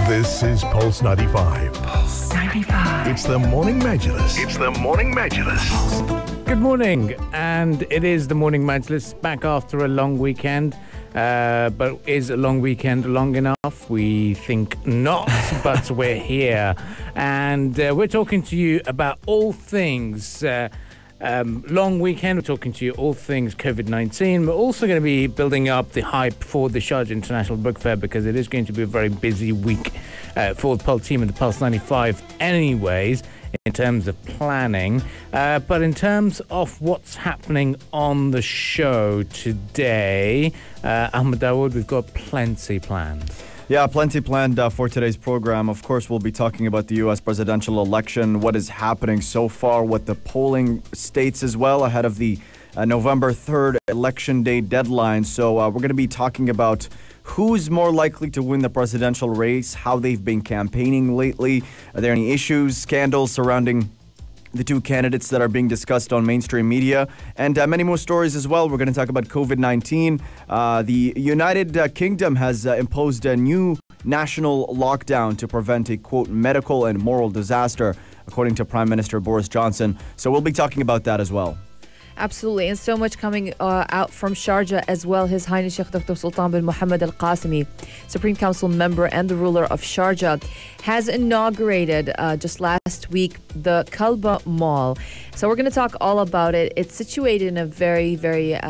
This is Pulse 95. Pulse 95. It's the Morning Majlis. It's the Morning Majlis. Good morning, and it is the Morning Majlis, back after a long weekend. But is a long weekend long enough? We think not, but we're here. And we're talking to you about all things long weekend. We're talking to you all things COVID-19. We're also going to be building up the hype for the Sharjah International Book Fair, because it is going to be a very busy week for the Pulse team and the Pulse 95 anyways, in terms of planning. But in terms of what's happening on the show today, Ahmed Dawood, we've got plenty planned. Yeah, plenty planned for today's program. Of course, we'll be talking about the U.S. presidential election, what is happening so far, what the polling states as well ahead of the November 3rd election day deadline. So we're going to be talking about who's more likely to win the presidential race, how they've been campaigning lately. Are there any issues, scandals surrounding the two candidates that are being discussed on mainstream media, and many more stories as well. We're going to talk about COVID-19. The United Kingdom has imposed a new national lockdown to prevent a, quote, medical and moral disaster, according to Prime Minister Boris Johnson. So we'll be talking about that as well. Absolutely, and so much coming out from Sharjah as well. His Highness Sheikh Dr. Sultan bin Mohammed Al Qasimi, Supreme Council member and the ruler of Sharjah, has inaugurated just last week the Kalba Mall. So we're going to talk all about it. It's situated in a very, very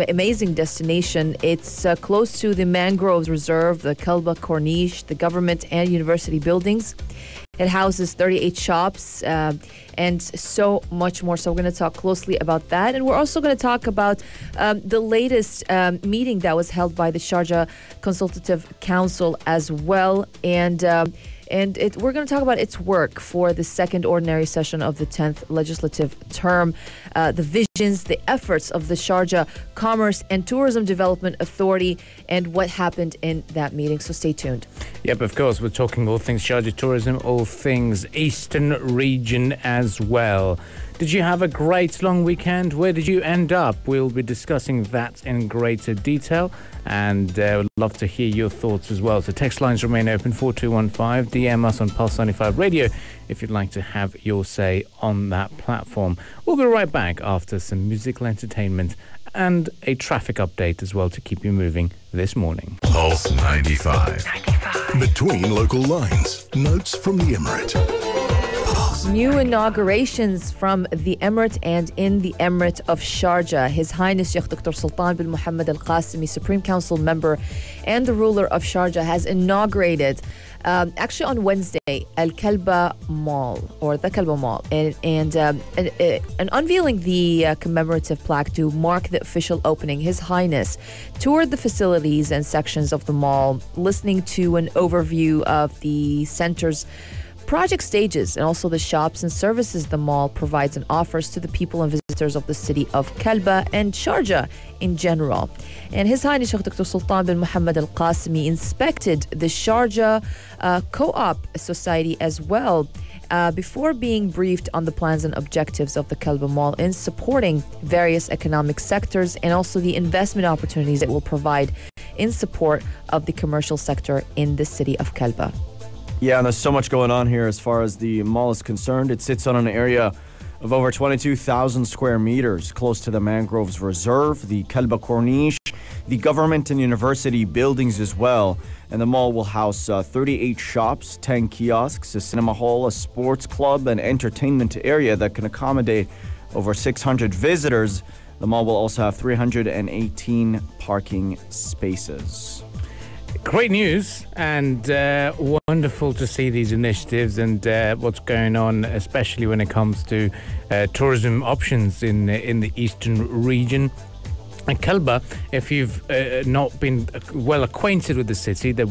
amazing destination. It's close to the Mangroves Reserve, the Kalba Corniche, the government and university buildings. It houses 38 shops and so much more. So we're going to talk closely about that. And we're also going to talk about the latest meeting that was held by the Sharjah Consultative Council as well. And we're going to talk about its work for the second ordinary session of the 10th legislative term, the visions, the efforts of the Sharjah Commerce and Tourism Development Authority, and what happened in that meeting. So stay tuned. Yep, of course, we're talking all things Sharjah tourism, all things Eastern region as well. Did you have a great long weekend? Where did you end up? We'll be discussing that in greater detail, and would love to hear your thoughts as well. So text lines remain open, 4215. DM us on Pulse 95 Radio if you'd like to have your say on that platform. We'll be right back after some musical entertainment and a traffic update as well to keep you moving this morning. Pulse 95. Between local lines. Notes from the Emirate. New inaugurations from the Emirate and in the Emirate of Sharjah. His Highness Sheikh Dr. Sultan bin Mohammed Al Qasimi, Supreme Council member and the ruler of Sharjah, has inaugurated actually on Wednesday Kalba Mall, or the Kalba Mall, and unveiling the commemorative plaque to mark the official opening. His Highness toured the facilities and sections of the mall, listening to an overview of the center's project stages and also the shops and services the mall provides and offers to the people and visitors of the city of Kalba and Sharjah in general. And His Highness Sheikh Dr. Sultan bin Mohammed Al Qasimi inspected the Sharjah Co-op Society as well before being briefed on the plans and objectives of the Kalba Mall in supporting various economic sectors and also the investment opportunities it will provide in support of the commercial sector in the city of Kalba. Yeah, and there's so much going on here as far as the mall is concerned. It sits on an area of over 22,000 square meters, close to the Mangroves Reserve, the Kalba Corniche, the government and university buildings as well. And the mall will house 38 shops, 10 kiosks, a cinema hall, a sports club, and entertainment area that can accommodate over 600 visitors. The mall will also have 318 parking spaces. Great news, and wonderful to see these initiatives and what's going on, especially when it comes to tourism options in the eastern region. And Kalba, if you've not been well acquainted with the city, there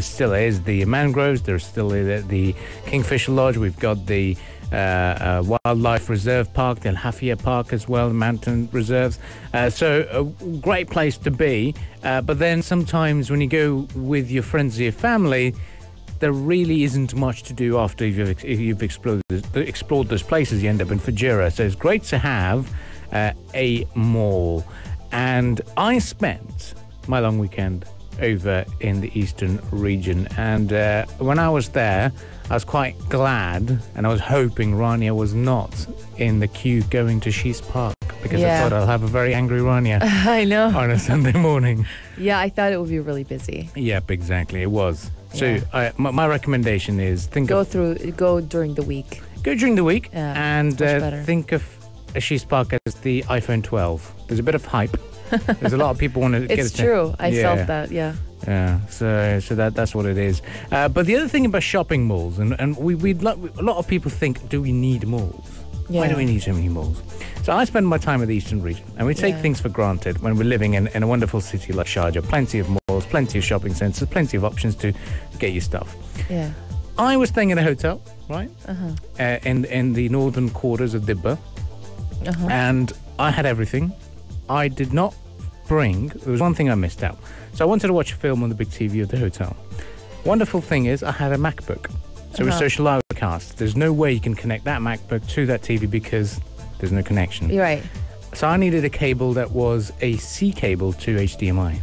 still is the Mangroves, there's still the Kingfisher Lodge, we've got the Wildlife Reserve Park, the Al Hafia Park as well, mountain reserves. So a great place to be. But then sometimes when you go with your friends or your family, there really isn't much to do after you've explored those places. You end up in Fajira. So it's great to have a mall. And I spent my long weekend over in the eastern region. And when I was there, I was quite glad, and I was hoping Rania was not in the queue going to Shees Park, because I thought I'll have a very angry Rania I know. on a Sunday morning. Yeah, I thought it would be really busy. Yep, exactly. It was. So Yeah. my recommendation is Go during the week. go during the week and much better. think of Shees Park as the iPhone 12. There's a bit of hype. There's a lot of people want to get it. It's true. I felt that, yeah. Yeah, so that's what it is. But the other thing about shopping malls, and a lot of people think, do we need malls? Yeah. Why do we need so many malls? So I spend my time in the eastern region, and we take things for granted when we're living in a wonderful city like Sharjah. Plenty of malls, plenty of shopping centres, plenty of options to get your stuff. Yeah. I was staying in a hotel, right, in the northern quarters of Dibba, and I had everything. I did not bring, there was one thing I missed out. So I wanted to watch a film on the big TV of the hotel. Wonderful thing is I had a MacBook. So with social outcast, there's no way you can connect that MacBook to that TV because there's no connection. You're right. So I needed a cable that was a C cable to HDMI.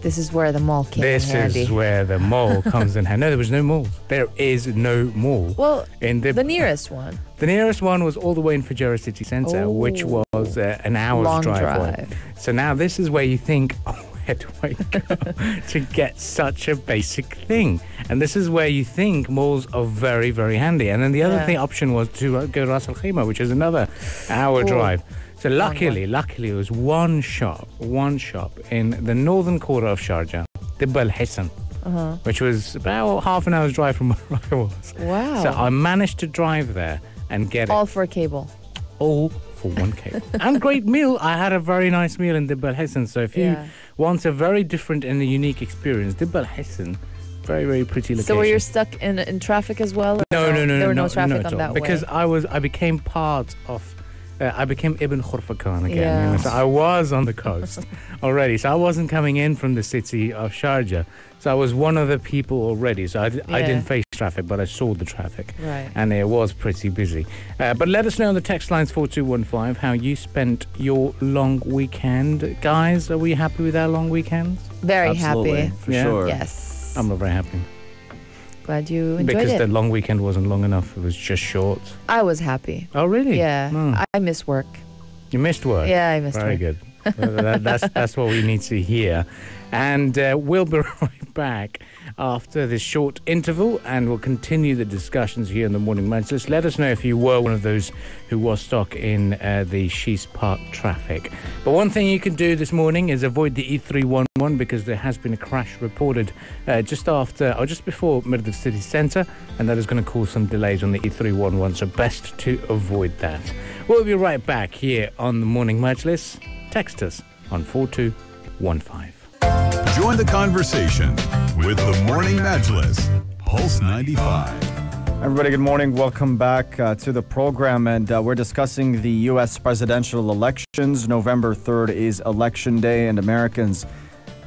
This is where the mall came in handy. This is where the mall comes in handy. No, there was no mall. There is no mall. Well, in the nearest one. The nearest one was all the way in Fujairah city centre, which was an hour's drive away. So now this is where you think, oh, where do I go to get such a basic thing? And this is where you think malls are very, very handy. And then the other option was to go to Ras Al Khaimah, which is another hour drive. So luckily, it was one shop in the northern quarter of Sharjah, Dibba Al Hisan, which was about half an hour's drive from where I was. Wow. So I managed to drive there and get all for a cable. All for one cable. And great meal. I had a very nice meal in Dibba Al Hisan. So if you want a very different and a unique experience, Dibba Al Hisan, very, very pretty location. So were you stuck in traffic as well? No. There were no traffic on that way. Because I became part of... I became Ibn Khurfakan again. You know? So I was on the coast already. So I wasn't coming in from the city of Sharjah. So I was one of the people already. So I didn't face traffic, but I saw the traffic. Right. And it was pretty busy. But let us know on the text lines 4215 how you spent your long weekend. Guys, are we happy with our long weekends? Very Absolutely, happy. for sure. Yes. I'm not very happy. Glad you enjoyed because it. the long weekend wasn't long enough. It was just short. I was happy. Oh, really? Yeah. I miss work. You missed work? Yeah, I missed Very work. good. That's what we need to hear. And we'll be right back after this short interval, and we'll continue the discussions here in the Morning Majlis. Let us know if you were one of those who was stuck in the Shees Park traffic. But one thing you can do this morning is avoid the E311 because there has been a crash reported just before Majlis City Centre, and that is going to cause some delays on the E311, so best to avoid that. We'll be right back here on the Morning Majlis. Text us on 4215. Join the conversation with the Morning Majlis, Pulse 95. Everybody, good morning. Welcome back to the program. And we're discussing the U.S. presidential elections. November 3rd is Election Day, and Americans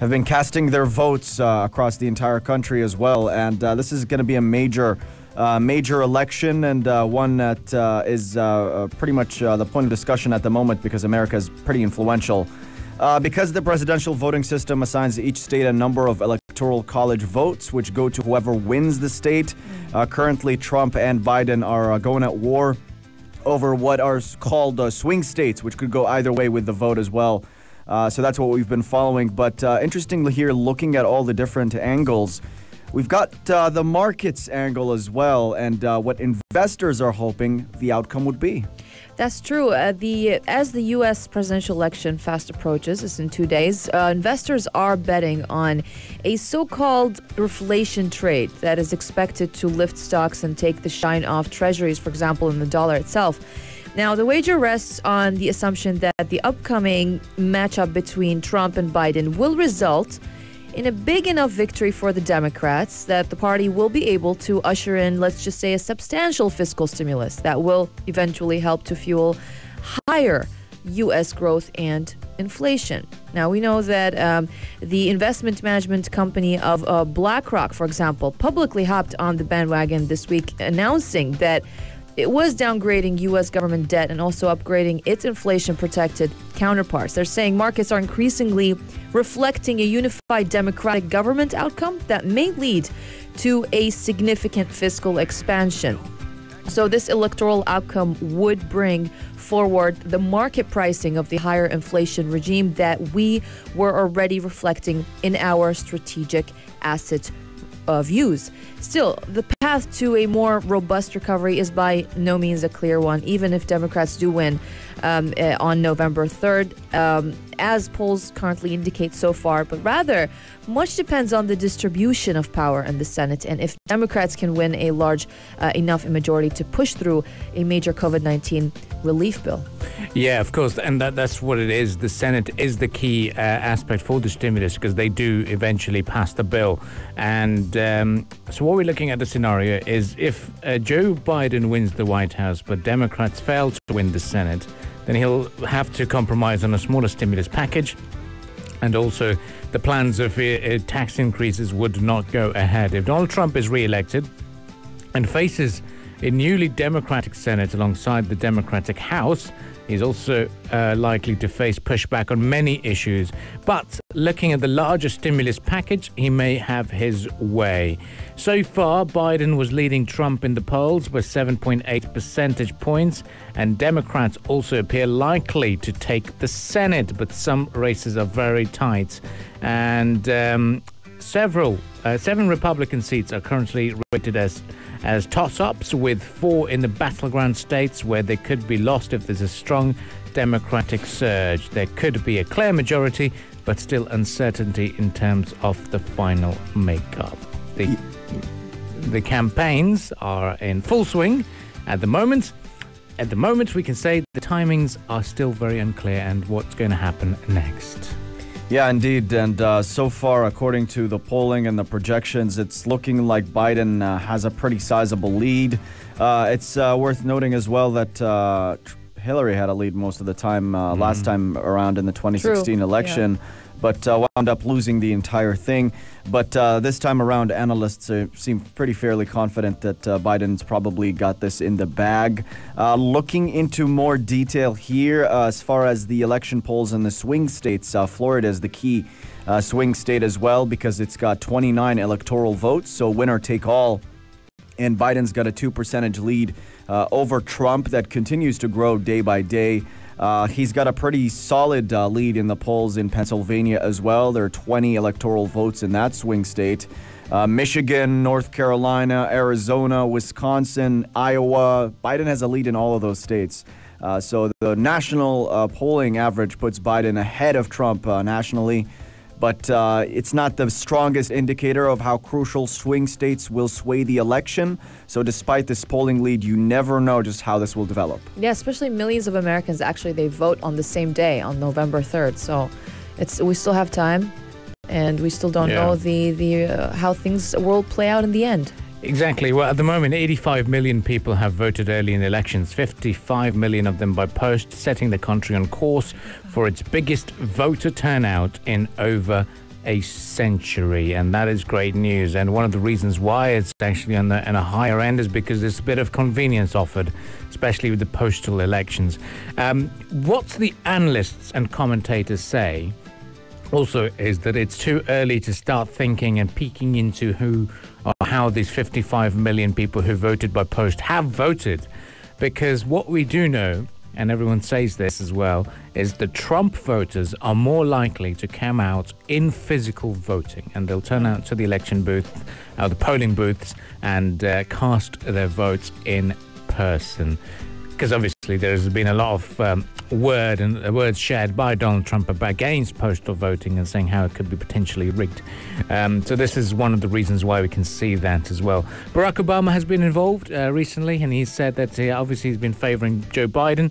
have been casting their votes across the entire country as well. And this is going to be a major election, and one that is pretty much the point of discussion at the moment because America is pretty influential. Because the presidential voting system assigns each state a number of electoral college votes, which go to whoever wins the state. Currently, Trump and Biden are going at war over what are called swing states, which could go either way with the vote as well. So that's what we've been following. But interestingly here, looking at all the different angles, we've got the markets angle as well, and what investors are hoping the outcome would be. That's true. As the U.S. presidential election fast approaches, it's in 2 days, investors are betting on a so-called reflation trade that is expected to lift stocks and take the shine off treasuries, for example, in the dollar itself. Now, the wager rests on the assumption that the upcoming matchup between Trump and Biden will result in a big enough victory for the Democrats that the party will be able to usher in, let's just say, a substantial fiscal stimulus that will eventually help to fuel higher U.S. growth and inflation. Now, we know that the investment management company of BlackRock, for example, publicly hopped on the bandwagon this week, announcing that it was downgrading U.S. government debt and also upgrading its inflation-protected counterparts. They're saying markets are increasingly reflecting a unified democratic government outcome that may lead to a significant fiscal expansion. So this electoral outcome would bring forward the market pricing of the higher inflation regime that we were already reflecting in our strategic asset views. Still, the path to a more robust recovery is by no means a clear one, even if Democrats do win on November 3rd, as polls currently indicate so far. But rather, much depends on the distribution of power in the Senate and if Democrats can win a large enough majority to push through a major COVID-19 relief bill. Yeah, of course, and that's what it is. The Senate is the key aspect for the stimulus because they do eventually pass the bill. And so what we're looking at the scenario is if Joe Biden wins the White House but Democrats fail to win the Senate, then he'll have to compromise on a smaller stimulus package. And also the plans of tax increases would not go ahead. If Donald Trump is re-elected and faces a newly Democratic Senate alongside the Democratic House, he's also likely to face pushback on many issues. But looking at the larger stimulus package, he may have his way. So far, Biden was leading Trump in the polls by 7.8 percentage points, and Democrats also appear likely to take the Senate, but some races are very tight. And seven Republican seats are currently rated as toss-ups, with 4 in the battleground states where they could be lost if there's a strong Democratic surge. There could be a clear majority, but still uncertainty in terms of the final makeup. The campaigns are in full swing at the moment. At the moment, we can say the timings are still very unclear and what's going to happen next. Yeah, indeed. And so far, according to the polling and the projections, it's looking like Biden has a pretty sizable lead. It's worth noting as well that Hillary had a lead most of the time last time around in the 2016 election, but wound up losing the entire thing. But this time around, analysts seem pretty fairly confident that Biden's probably got this in the bag. Looking into more detail here, as far as the election polls in the swing states, Florida is the key swing state as well because it's got 29 electoral votes, so winner take all. And Biden's got a 2 percentage lead over Trump that continues to grow day by day. He's got a pretty solid lead in the polls in Pennsylvania as well. There are 20 electoral votes in that swing state. Michigan, North Carolina, Arizona, Wisconsin, Iowa. Biden has a lead in all of those states. So the national polling average puts Biden ahead of Trump nationally. But it's not the strongest indicator of how crucial swing states will sway the election. So despite this polling lead, you never know just how this will develop. Yeah, especially millions of Americans, actually, they vote on the same day, on November 3rd. So we still have time, and we still don't know how things will play out in the end. Exactly. Well, at the moment, 85 million people have voted early in elections, 55 million of them by post, setting the country on course for its biggest voter turnout in over a century. And that is great news. And one of the reasons why it's actually on a higher end is because there's a bit of convenience offered, especially with the postal elections. What the analysts and commentators say also is that it's too early to start thinking and peeking into who or how these 55 million people who voted by post have voted. Because what we do know, and everyone says this as well, is that Trump voters are more likely to come out in physical voting, and they'll turn out to the election booth, the polling booths, and cast their votes in person. Because obviously there's been a lot of words shared by Donald Trump against postal voting and saying how it could be potentially rigged. So this is one of the reasons why we can see that as well. Barack Obama has been involved recently, and he said that obviously he's been favoring Joe Biden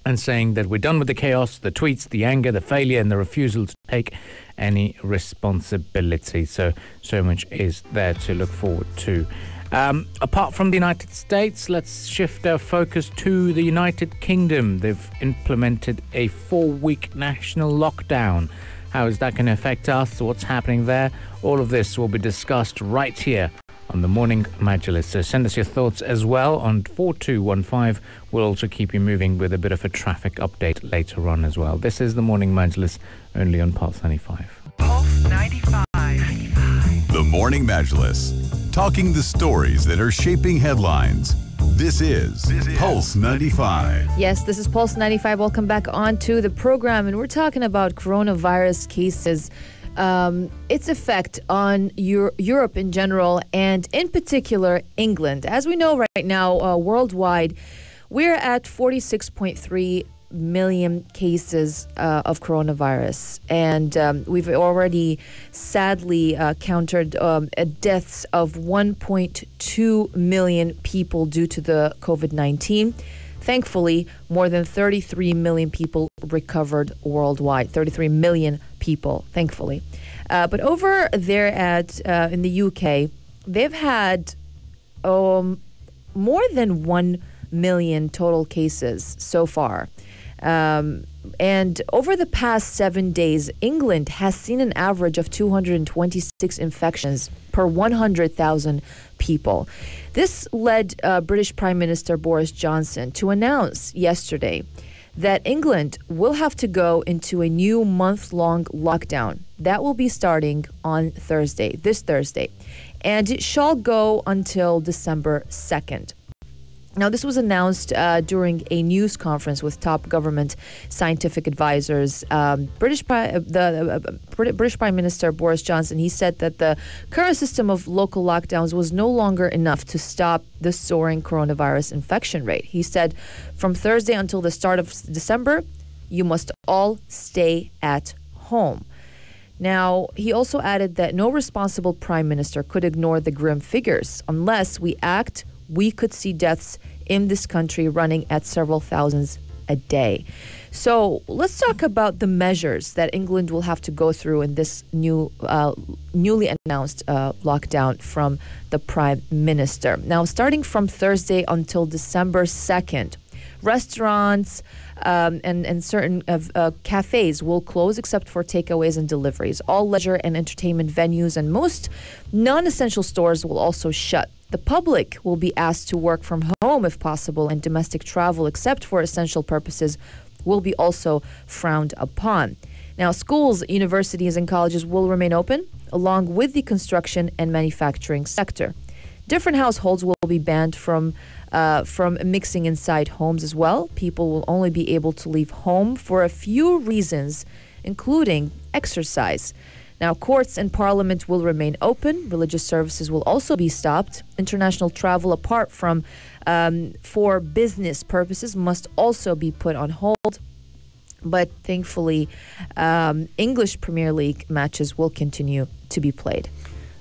and saying that we're done with the chaos, the tweets, the anger, the failure, and the refusal to take any responsibility. So much is there to look forward to. Apart from the United States, let's shift our focus to the United Kingdom. They've implemented a 4-week national lockdown. How is that going to affect us? What's happening there? All of this will be discussed right here on the Morning Majlis. So send us your thoughts as well on 4215. We'll also keep you moving with a bit of a traffic update later on as well. This is the Morning Majlis, only on Pulse 95. Pulse 95. The Morning Majlis, talking the stories that are shaping headlines. This is Pulse 95. Yes, this is Pulse 95. Welcome back onto the program, and we're talking about coronavirus cases, its effect on Europe in general, and in particular England. As we know right now, worldwide, we're at 46.3 million cases of coronavirus, and we've already sadly counted deaths of 1.2 million people due to the COVID-19. Thankfully, more than 33 million people recovered worldwide. 33 million people, thankfully. But over there in the UK, they've had more than 1 million total cases so far. And over the past 7 days, England has seen an average of 226 infections per 100,000 people. This led British Prime Minister Boris Johnson to announce yesterday that England will have to go into a new month-long lockdown. That will be starting on this Thursday, and it shall go until December 2nd. Now, this was announced during a news conference with top government scientific advisors. British Prime Minister Boris Johnson, he said that the current system of local lockdowns was no longer enough to stop the soaring coronavirus infection rate. He said, from Thursday until the start of December, you must all stay at home. Now, he also added that no responsible prime minister could ignore the grim figures. Unless we act, we could see deaths in this country running at several thousands a day. So let's talk about the measures that England will have to go through in this newly announced lockdown from the Prime Minister. Now, starting from Thursday until December 2nd, restaurants and certain cafes will close except for takeaways and deliveries. All leisure and entertainment venues and most non-essential stores will also shut. The public will be asked to work from home if possible, and domestic travel, except for essential purposes, will be also frowned upon. Now, schools, universities, and colleges will remain open, along with the construction and manufacturing sector. Different households will be banned from mixing inside homes as well. People will only be able to leave home for a few reasons, including exercise. Now, courts and parliament will remain open. Religious services will also be stopped. International travel, apart from for business purposes, must also be put on hold. But thankfully, English Premier League matches will continue to be played.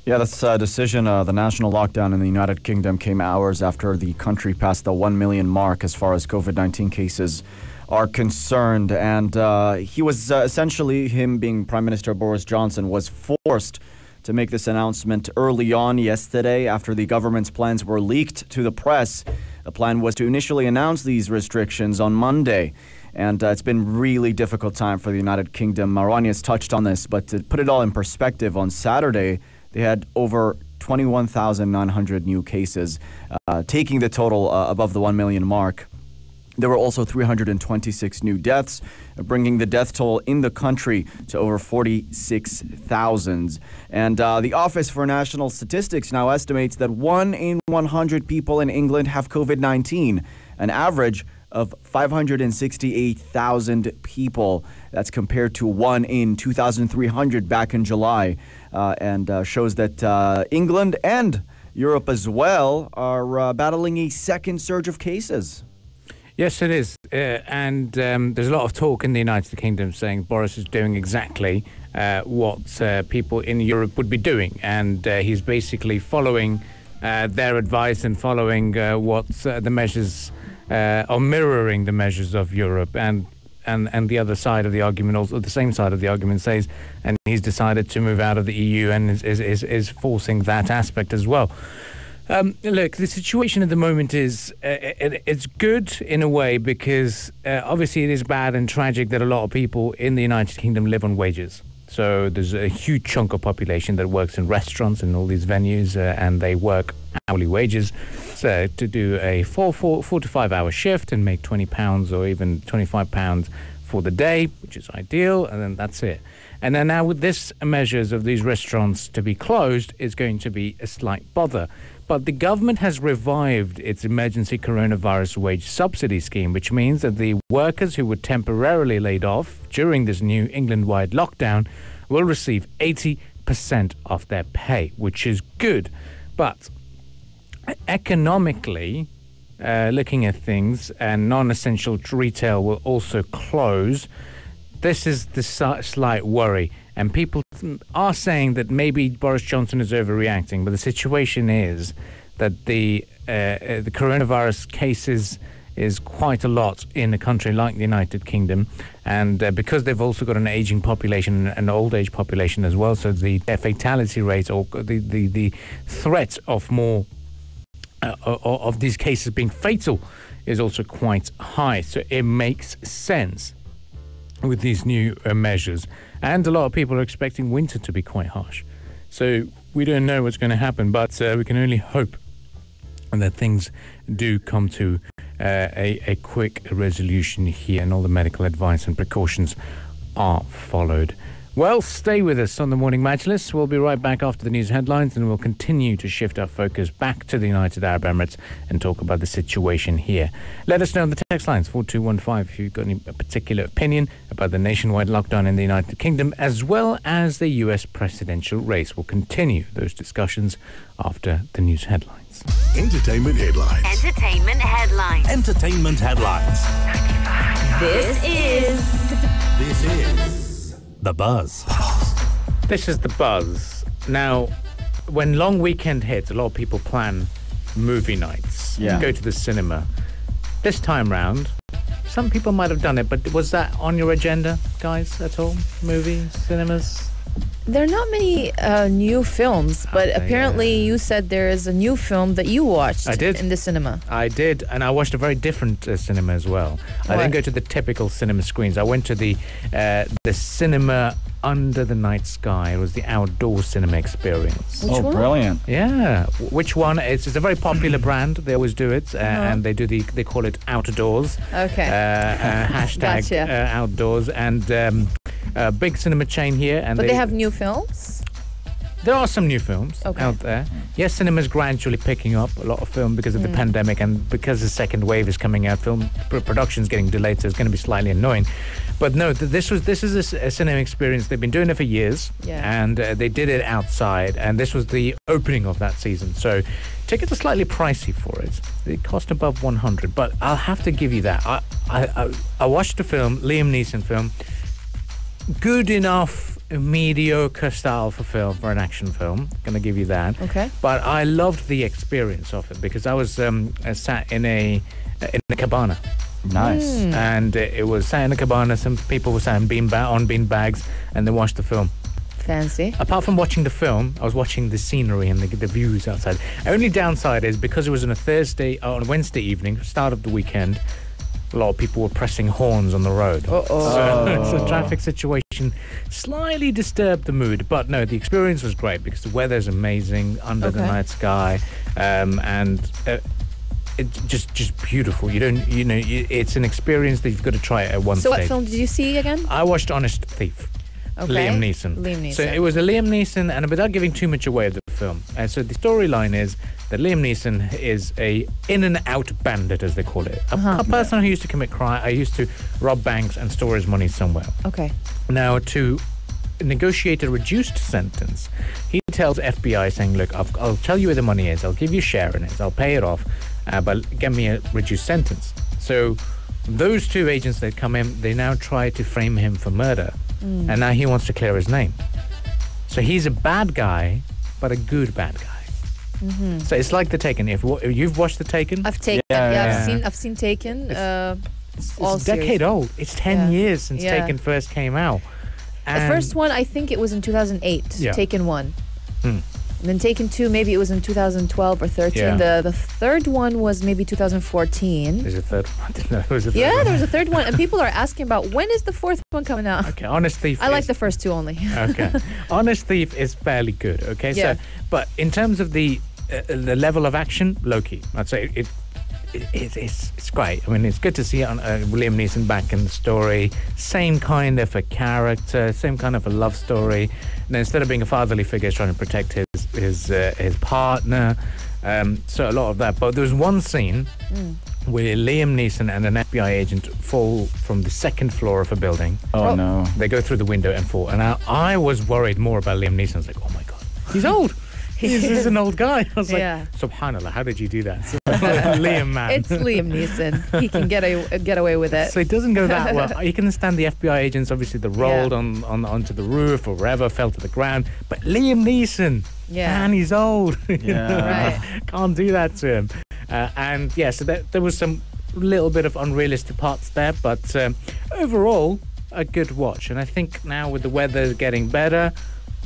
Yeah, this decision, the national lockdown in the United Kingdom came hours after the country passed the 1 million mark as far as COVID-19 cases are concerned. And he was essentially, him being Prime Minister Boris Johnson, was forced to make this announcement early on yesterday after the government's plans were leaked to the press. The plan was to initially announce these restrictions on Monday. And it's been really difficult time for the United Kingdom. Marwani has touched on this, but to put it all in perspective, on Saturday, they had over 21,900 new cases, taking the total above the 1 million mark. There were also 326 new deaths, bringing the death toll in the country to over 46,000. And the Office for National Statistics now estimates that 1 in 100 people in England have COVID-19, an average of 568,000 people. That's compared to 1 in 2,300 back in July, and shows that England and Europe as well are battling a second surge of cases. Yes, it is. And there's a lot of talk in the United Kingdom saying Boris is doing exactly what people in Europe would be doing. And he's basically following their advice and following what the measures or mirroring the measures of Europe. And the other side of the argument, also the same side of the argument says, and he's decided to move out of the EU and is forcing that aspect as well. Look, the situation at the moment is it's good in a way because obviously it is bad and tragic that a lot of people in the United Kingdom live on wages. So there's a huge chunk of population that works in restaurants and all these venues, and they work hourly wages. So to do a 4 to 5 hour shift and make £20 or even £25 for the day, which is ideal, and then that's it. And then now with this measures of these restaurants to be closed is going to be a slight bother. But the government has revived its emergency coronavirus wage subsidy scheme, which means that the workers who were temporarily laid off during this new England-wide lockdown will receive 80% of their pay, which is good. But economically, looking at things, and non-essential retail will also close. This is the slight worry, and people are saying that maybe Boris Johnson is overreacting, but the situation is that the coronavirus cases is quite a lot in a country like the United Kingdom, and because they've also got an aging population, an old age population as well, so the fatality rate or the threat of more of these cases being fatal is also quite high. So it makes sense with these new measures. And a lot of people are expecting winter to be quite harsh. So we don't know what's going to happen, but we can only hope that things do come to a quick resolution here and all the medical advice and precautions are followed. Well, stay with us on the Morning Majlis. We'll be right back after the news headlines, and we'll continue to shift our focus back to the United Arab Emirates and talk about the situation here. Let us know on the text lines 4215 if you've got any particular opinion about the nationwide lockdown in the United Kingdom, as well as the US presidential race. We'll continue those discussions after the news headlines. Entertainment headlines. Entertainment headlines. Entertainment headlines. This is The Buzz. This is The Buzz. Now, when long weekend hits, a lot of people plan movie nights. Yeah. Go to the cinema. This time round, some people might have done it, but was that on your agenda, guys, at all? Movies, cinemas? There are not many new films, but Okay, apparently you said there is a new film that you watched I did. in the cinema. I did, and I watched a very different cinema as well. I What? didn't go to the typical cinema screens. I went to the cinema under the night sky. It was the outdoor cinema experience. Which one? Brilliant. Yeah, which one? It's a very popular brand. They always do it, and they call it outdoors. Okay. Hashtag Gotcha. outdoors, and a big cinema chain here. And But they have new films? there are some new films Okay. out there. Yes, cinema's gradually picking up a lot of film because of the pandemic and because the second wave is coming out. Film production's getting delayed, so it's going to be slightly annoying. But no, this is a cinema experience. They've been doing it for years, Yeah. and they did it outside. And this was the opening of that season. So tickets are slightly pricey for it. They cost above 100. But I'll have to give you that. I watched the film, Liam Neeson film. Good enough, mediocre style for an action film. Gonna give you that. Okay. But I loved the experience of it because I was sat in a cabana, Nice. and it was sat in a cabana. Some people were sat on bean bags, and they watched the film. Fancy. Apart from watching the film, I was watching the scenery and the views outside. Only downside is because it was on a Wednesday evening, start of the weekend. A lot of people were pressing horns on the road. So the traffic situation slightly disturbed the mood. But no, the experience was great because the weather's amazing under the Okay. night sky, and it's just beautiful. It's an experience that you've got to try it at one So stage. what film did you see again? I watched Honest Thief. Okay. Liam Neeson. So it was a Liam Neeson, and without giving too much away of the film. So the storyline is that Liam Neeson is a in-and-out bandit, as they call it. A person who used to commit crime, used to rob banks and store his money somewhere. Okay. Now, to negotiate a reduced sentence, he tells FBI, saying, look, I'll tell you where the money is. I'll give you a share in it. I'll pay it off, but get me a reduced sentence. So those two agents that come in, they now try to frame him for murder. And now he wants to clear his name. So he's a bad guy, but a good bad guy. So it's like The Taken. If you've watched The Taken, I've taken. Yeah. I've seen Taken. it's all a decade series. old. It's 10 Yeah. years since Yeah. Taken first came out. The first one, I think it was in 2008. Yeah. Taken 1. And then Taken 2, maybe it was in 2012 or 13. Yeah. The third one was maybe 2014. There's a third one. I didn't know there was a third Yeah, one. there was a third one. And people are asking about when is the fourth one coming out? Okay, Honest Thief. I like the first two only. Okay, Honest Thief is fairly good. Okay, Yeah. so but in terms of the level of action, low key, I'd say it's great. I mean, it's good to see Liam Neeson back in the story. Same kind of a character, same kind of a love story. And instead of being a fatherly figure, he's trying to protect his partner. So a lot of that. But there was one scene where Liam Neeson and an FBI agent fall from the second floor of a building. Oh, no. They go through the window and fall. And I was worried more about Liam Neeson. I was like, oh my God, he's old. He's an old guy. I was like, subhanallah, how did you do that? Liam, man. It's Liam Neeson. He can get away with it. So it doesn't go that well. You can understand the FBI agents, obviously, they rolled onto the roof or wherever, fell to the ground. But Liam Neeson, man, he's old. Yeah. Right. Can't do that to him. And yeah, so there was some little bit of unrealistic parts there, but overall, a good watch. And I think now with the weather getting better,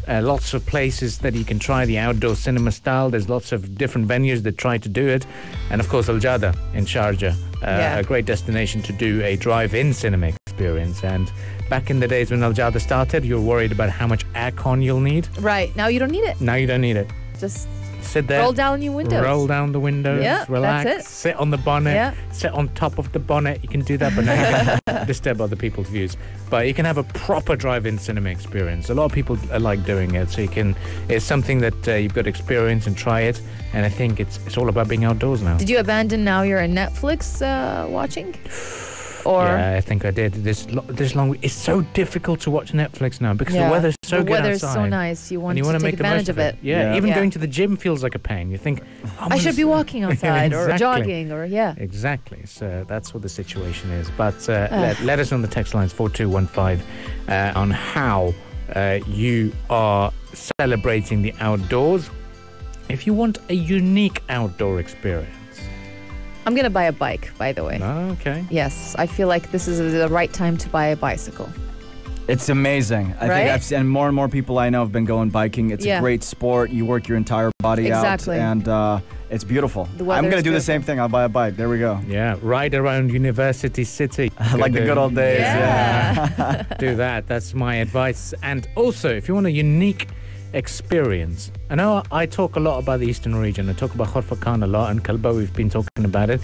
lots of places that you can try the outdoor cinema style. There's lots of different venues that try to do it. And of course, Al Jada in Sharjah, a great destination to do a drive-in cinema experience. And back in the days when Al Jada started, you were worried about how much aircon you'll need. Right. Now you don't need it. Now you don't need it. Just sit there. roll down your windows. Roll down the windows. Yeah, relax. that's it. Sit on the bonnet. Sit on top of the bonnet. You can do that, but now you can disturb other people's views. But you can have a proper drive-in cinema experience. A lot of people like doing it, so you can. It's something that you've got to experience and try it. And I think it's all about being outdoors now. Did you abandon now your Netflix watching? Or yeah, I think I did. This long. It's so difficult to watch Netflix now because the weather's so good outside. The weather's so nice. You want to make take advantage of it. Yeah, even going to the gym feels like a pain. You think, I should be walking outside or jogging or Exactly. So that's what the situation is. But let us know on the text lines 4215 on how you are celebrating the outdoors. If you want a unique outdoor experience. I'm going to buy a bike, by the way. Oh, okay. Yes, I feel like this is the right time to buy a bicycle. It's amazing. I think I've seen more and more people I know have been going biking. It's a great sport. You work your entire body out. And it's beautiful. I'm going to do the same thing. I'll buy a bike. There we go. Yeah, ride around University City. Like the good old days. Yeah. Do that. That's my advice. And also, if you want a unique experience. I know I talk a lot about the Eastern region. I talk about Khorfakan a lot, and Kalba, we've been talking about it.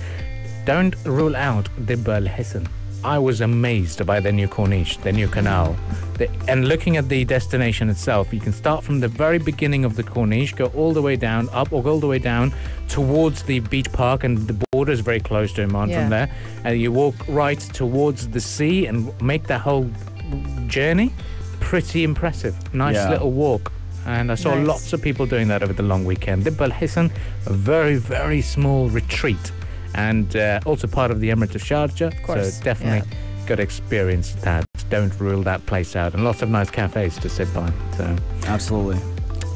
Don't rule out Dibba al-Hisan. I was amazed by the new Corniche, the new canal. And looking at the destination itself, you can start from the very beginning of the Corniche, go all the way down, up or go all the way down towards the beach park, and the border is very close to Oman from there. And you walk right towards the sea and make that whole journey. Pretty impressive. Nice little walk. And I saw lots of people doing that over the long weekend. Dibba al-Hisan, a very, very small retreat. And also part of the Emirate of Sharjah. Of course. So definitely got to experience that. Don't rule that place out. And lots of nice cafes to sit by. So absolutely.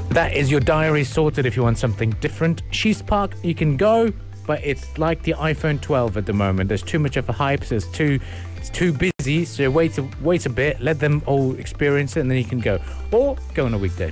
That is your diary sorted if you want something different. She's Park, you can go, but it's like the iPhone 12 at the moment. There's too much of a hype. So it's too busy. So wait a bit. Let them all experience it, and then you can go. Or go on a weekday.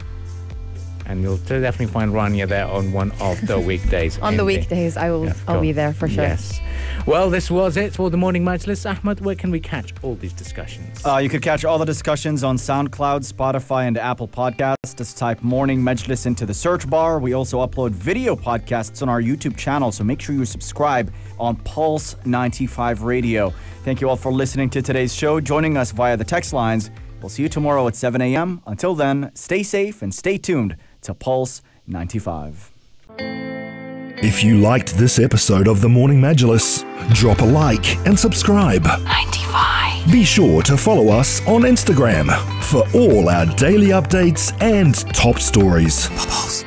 And you'll definitely find Rania there on one of the weekdays. On the weekdays, I'll be there for sure. Yes. Well, this was it for the Morning Majlis. Ahmed, where can we catch all these discussions? You could catch all the discussions on SoundCloud, Spotify, and Apple Podcasts. Just type Morning Majlis into the search bar. We also upload video podcasts on our YouTube channel, so make sure you subscribe on Pulse 95 Radio. Thank you all for listening to today's show, joining us via the text lines. We'll see you tomorrow at 7 a.m. Until then, stay safe and stay tuned to Pulse 95. If you liked this episode of The Morning Majlis, drop a like and subscribe. 95. Be sure to follow us on Instagram for all our daily updates and top stories. Pulse.